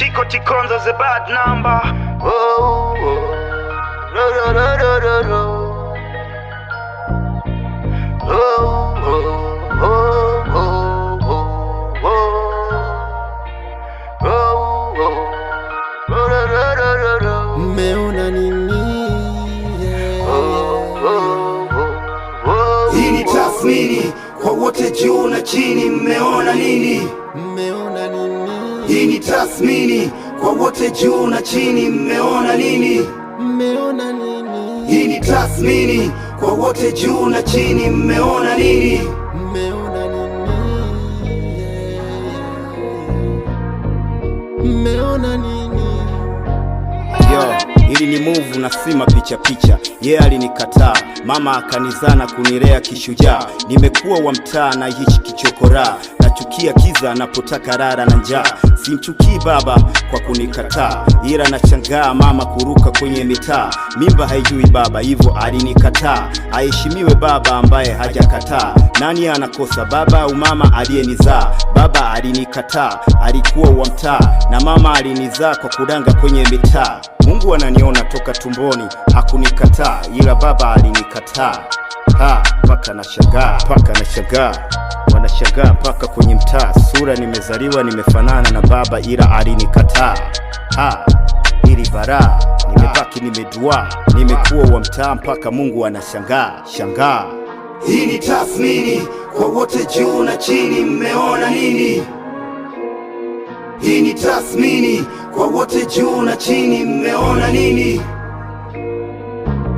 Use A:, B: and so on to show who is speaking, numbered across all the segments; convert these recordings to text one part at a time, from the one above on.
A: Tiko Tikonzo's a bad number. Oh, oh. No, no, no, no, no, no. Oh, oh, oh, oh, oh, oh. Oh, oh. No, no, no, no, no, no.
B: Mmeona nini?
C: Hii ni tathmini kwa wote juu na chini, mmeona nini?
B: Mmeona nini?
C: Hii ni tathmini kwa wote juu na chini, mmeona nini?
B: Mmeona nini?
C: Hii ni tathmini kwa wote juu na chini, mmeona nini?
B: Mmeona nini? Mmeona nini?
D: Yo, ili ni move na sima picha picha. Alinikataa, mama akanizana kunilea kishujaa. Nimekuwa wa mtaa na hichi kichokora. Nachukia kiza napotaka rara na njaa. Simchukii baba kwa kunikataa, ila nachangaa mama kuruka kwenye mitaa. Mimba haijui baba, hivyo alinikataa. Aheshimiwe baba ambaye hajakataa. Nani anakosa, baba au mama aliyenizaa? Baba alinikataa, alikuwa wa mtaa, na mama alinizaa kwa kudanga kwenye mitaa. Mungu ananiona toka tumboni, hakunikataa, ila baba alinikataa. Paka nashangaa, wanashangaa paka kwenye mtaa. Sura nimezaliwa nimefanana na baba, ila alinikataa. Hili bara nimebaki nimedua, nimekuwa wa mtaa mpaka Mungu anashangaa.
C: Hii ni tathmini kwa wote juu na chini, mmeona nini? Hii ni tathmini kwa wote juu na chini, mmeona nini?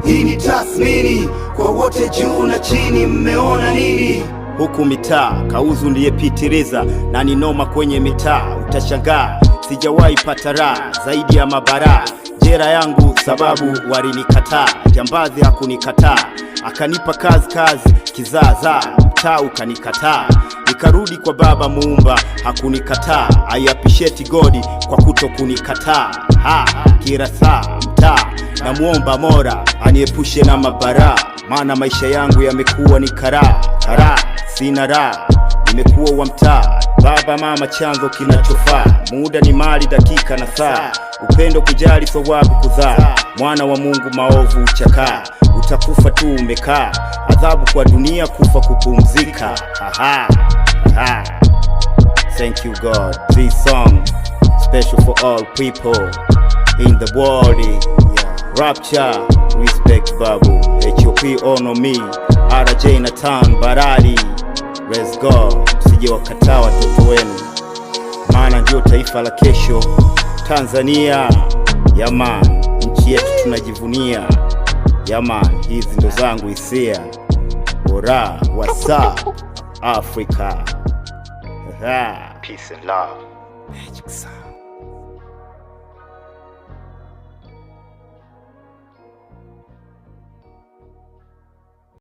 C: Hii ni tathmini kwa wote juu na chini, mmeona nini?
D: Huku mitaa kauzu ndiye pitiriza, na ninoma kwenye mitaa. Utashangaa sijawahi pata raha zaidi ya mabara. Jera yangu sababu walinikataa, jambazi hakunikataa, akanipa kazi kizaza. Mtaa ukanikataa, nikarudi kwa baba muumba, hakunikataa. I appreciate God kwa kuto kunikataa. Kila saa mtaa namuomba Mola aniepushe na mabara, maana maisha yangu yamekuwa ni karaa. Sina raha, nimekuwa wa mtaa. Baba mama chanzo kinachofaa, muda ni mali, dakika na saa. Upendo kujali thawabu kuzaa, mwana wa Mungu maovu uchakaa. Utakufa tu umekaa, adhabu kwa dunia, kufa kupumzika. Thank you God, this song special for all people in the world. Rapture, respect babu, HOP honor me, RJ Nathan Barali. Let's go, msije wakataa watoto wenu, maana ndio taifa la kesho. Tanzania, yaman, nchi yetu tunajivunia. Yaman, hizi ndo zangu hisia. Ora, what's up, Africa?
A: Peace and love.
D: Magic sound.